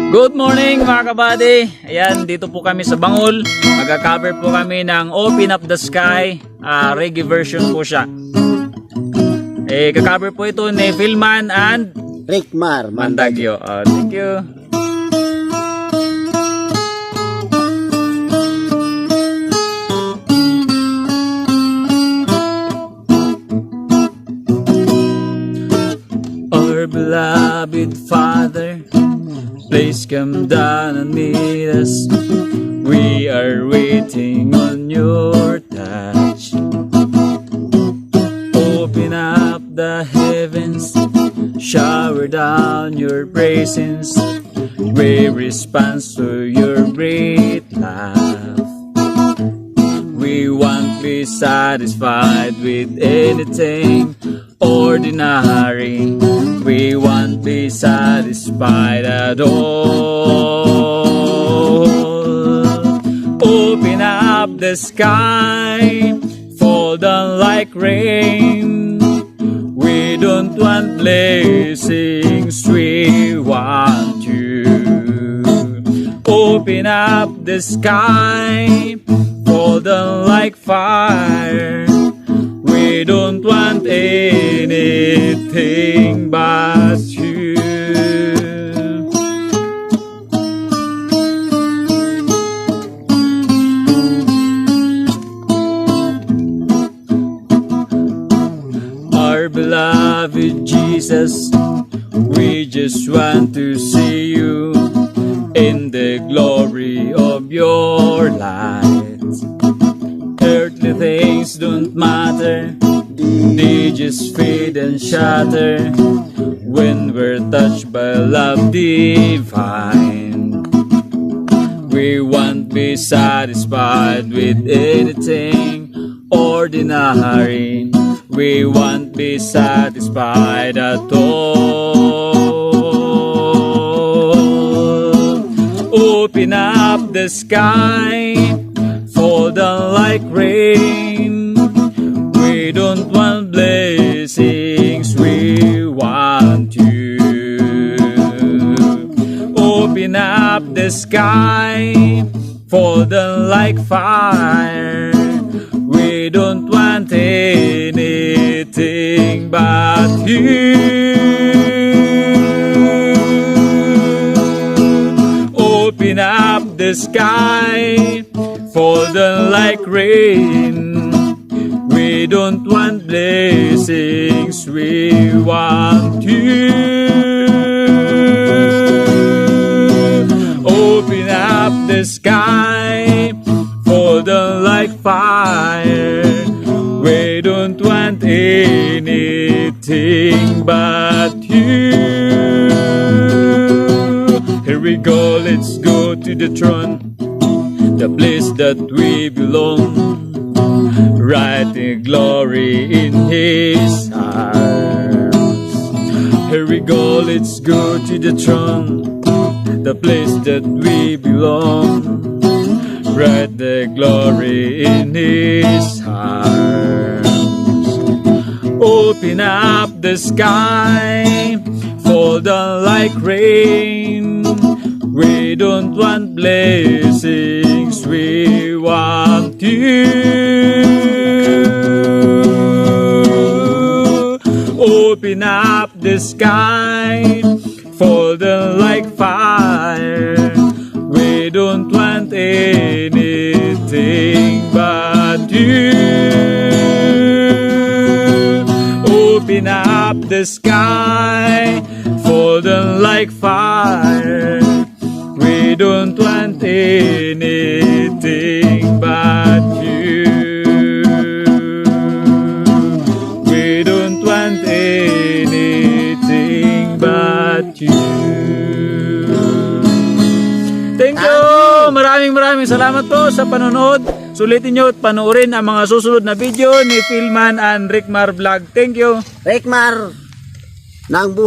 Good morning mga kabady. Ayan, dito po kami sa Bangol. Magka-cover po kami ng Open Up the Sky. Reggae version po siya. Kaka-cover po ito ni Philman and Rickmar Mandagyo. Thank you. Our beloved Father, please come down and meet us. We are waiting on your touch. Open up the heavens, shower down your blessings. We respond to your great love. We won't be satisfied with anything ordinary. We won't be satisfied at all. Open up the sky, fall down like rain. We don't want blessings, we want you. Open up the sky, fall down like fire. We don't want anything but you. Our beloved Jesus, we just want to see you in the glory of your light. Earthly things don't matter, they just fade and shatter when we're touched by love divine. We won't be satisfied with anything ordinary. We won't be satisfied at all. Open up the sky, fall down like rain. We don't want blessings, we want you. Open up the sky, fall down like fire. We don't want anything but you. Open up the sky, fall down like rain. We don't want blessings, we want you. Open up the sky, fall down like fire. We don't want anything but you. Here we go, let's go to the throne, the place that we belong. Right in glory in His arms. Here we go, let's go to the throne, the place that we belong. Right the glory in His arms. Open up the sky, fall down like rain. We don't want blessings, we want you. Open up the sky, fall down like fire. We don't want anything but you. Open up the sky, fall down like fire. We don't want anything but you. We don't want anything but you. Thank you! Maraming salamat po sa panonood. Sulitin nyo at panoorin ang mga susunod na video ni Philman and Rickmar Vlog. Thank you! Rickmar ng buhay.